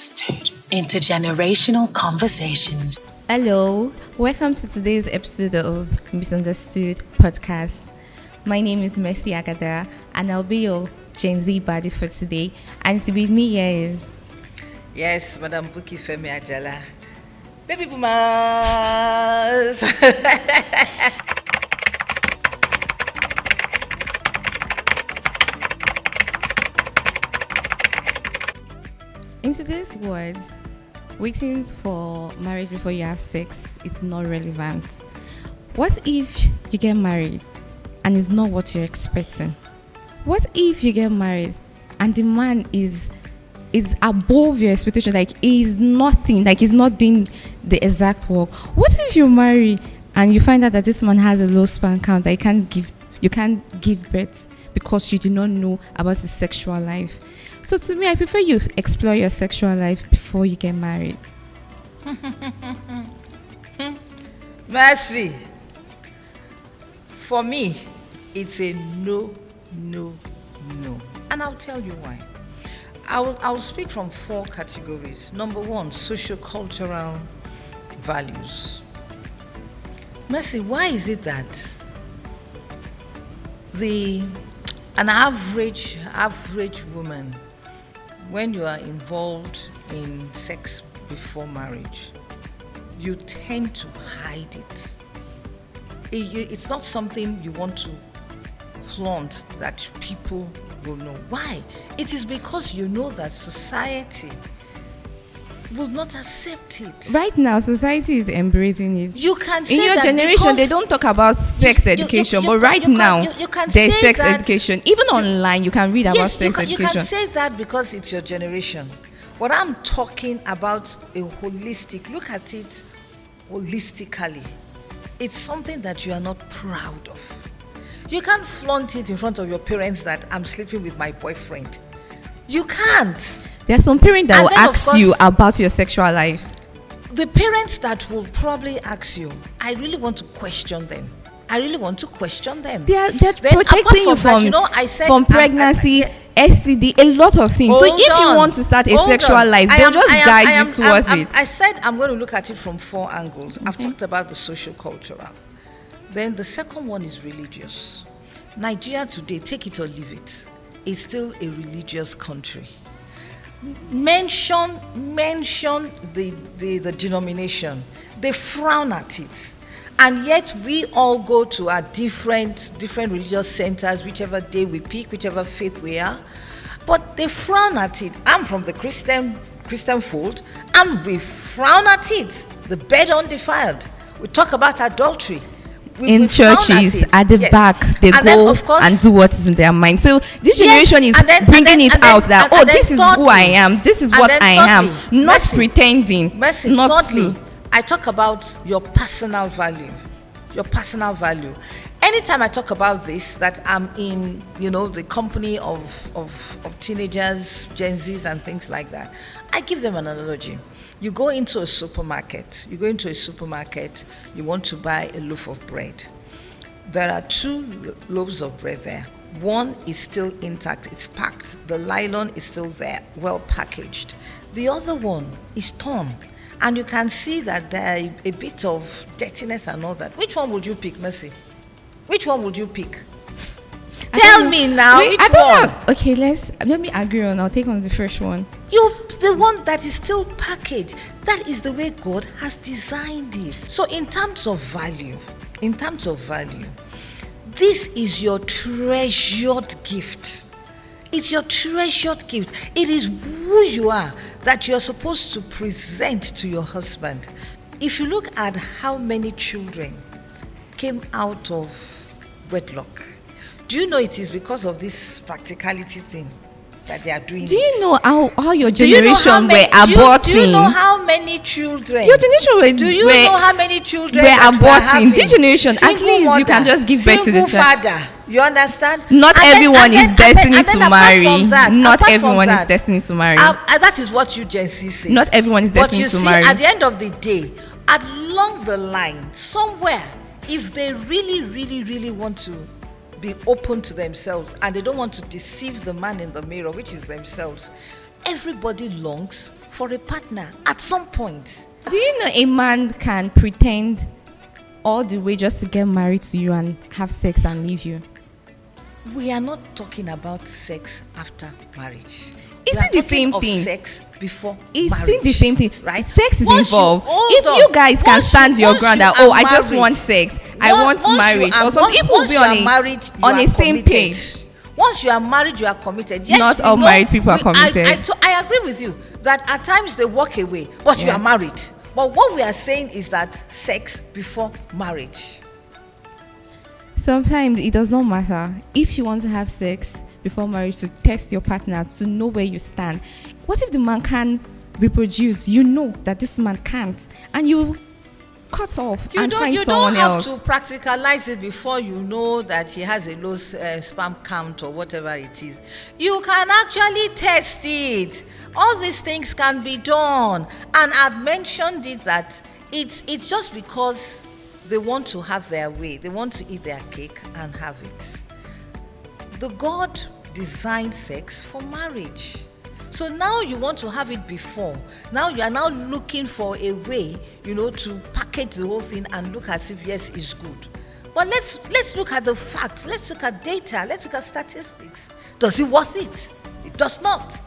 Misunderstood. Intergenerational conversations. Hello, welcome to today's episode of Misunderstood Podcast. My name is Mercy Agadara and I'll be your Gen Z buddy for today. And to be with me here is... Yes, Madam Buki Femi Ajala. Baby boomers! In today's world, waiting for marriage before you have sex is not relevant. What if you get married and it's not what you're expecting? What if you get married and the man is above your expectation, like he's nothing, like he's not doing the exact work? What if you marry and you find out that this man has a low sperm count, that you can't give birth because you do not know about his sexual life? So to me, I prefer you explore your sexual life before you get married. Mercy. For me, it's a no. And I'll tell you why. I'll speak from 4 categories. Number 1, socio-cultural values. Mercy, why is it that an average woman, when you are involved in sex before marriage, you tend to hide it? It's not something you want to flaunt that people will know. Why? It is because you know that society will not accept it. Right now, society is embracing it. You can say in your that generation, they don't talk about sex education, but right now, there's sex education. Even online, you can read about sex education. You can say that because it's your generation. What I'm talking about, a holistic, look at it holistically. It's something that you are not proud of. You can't flaunt it in front of your parents that I'm sleeping with my boyfriend. You can't. There are some parents that will ask you about your sexual life. The parents that will probably ask you, I really want to question them. They're protecting you from pregnancy, STD, a lot of things. So if you want to start a sexual life, they'll just guide you towards it. I said I'm going to look at it from 4 angles. Okay. I've talked about the social-cultural. Then the second one is religious. Nigeria today, take it or leave it, is still a religious country. Mention the denomination. They frown at it. And yet we all go to our different religious centers, whichever day we pick, whichever faith we are. But they frown at it. I'm from the Christian fold, and we frown at it. The bed undefiled. We talk about adultery. In churches at the back, they go and do what is in their mind. So this generation is bringing it out that this is who I am, this is what I am, not pretending. Thirdly, I talk about your personal value. Anytime I talk about this, that I'm in, the company of teenagers, Gen Zs and things like that, I give them an analogy. You go into a supermarket, you want to buy a loaf of bread. There are 2 loaves of bread there. One is still intact, it's packed. The nylon is still there, well packaged. The other one is torn, and you can see that there is a bit of dirtiness and all that. Which one would you pick, Mercy? Which one would you pick? Tell me now, which one? Okay, let me agree on. I'll take on the first one. The one that is still packaged. That is the way God has designed it. So in terms of value, this is your treasured gift. It's your treasured gift. It is who you are that you're supposed to present to your husband. If you look at how many children came out of wedlock, do you know it is because of this practicality thing that they are doing? Do you know how your generation were aborting? Do you know how many children? Your generation were. Do you know how many children were aborting? This generation, at least mother, you can just give birth to the child. Father. You understand? Not everyone is destined to marry. Not everyone is destined to marry. That is what you Gen Z say. Not everyone is destined to marry. At the end of the day, along the line, somewhere, if they really want to be open to themselves and they don't want to deceive the man in the mirror, which is themselves, Everybody longs for a partner at some point. Do you know a man can pretend all the way just to get married to you and have sex and leave you? We are not talking about sex after marriage. Is We are it the talking same of thing? Sex before It's marriage. still the same thing, right? Sex is Once you- involved. hold If on. you guys can Once stand your once ground you that, are I just married, want sex, I want once you marriage, are- or something, people will once be you on are a married, you on are a same committed. page. Once you are married, you are committed. Yes, Not we all know- married people are we- committed. So I agree with you that at times they walk away, but you Yeah. are married. But what we are saying is that sex before marriage. Sometimes it does not matter if you want to have sex before marriage to test your partner to know where you stand. What if the man can reproduce? You know that this man can't, and you cut off and find You someone don't have else. to practicalize it before you know that he has a low sperm count or whatever it is. You can actually test it. All these things can be done. And I'd mentioned it that it's just because they want to have their way. They want to eat their cake and have it. The God designed sex for marriage. So now you want to have it before. Now you are now looking for a way, to package the whole thing and look as if yes, it's good. But let's look at the facts. Let's look at data. Let's look at statistics. Does it worth it? It does not.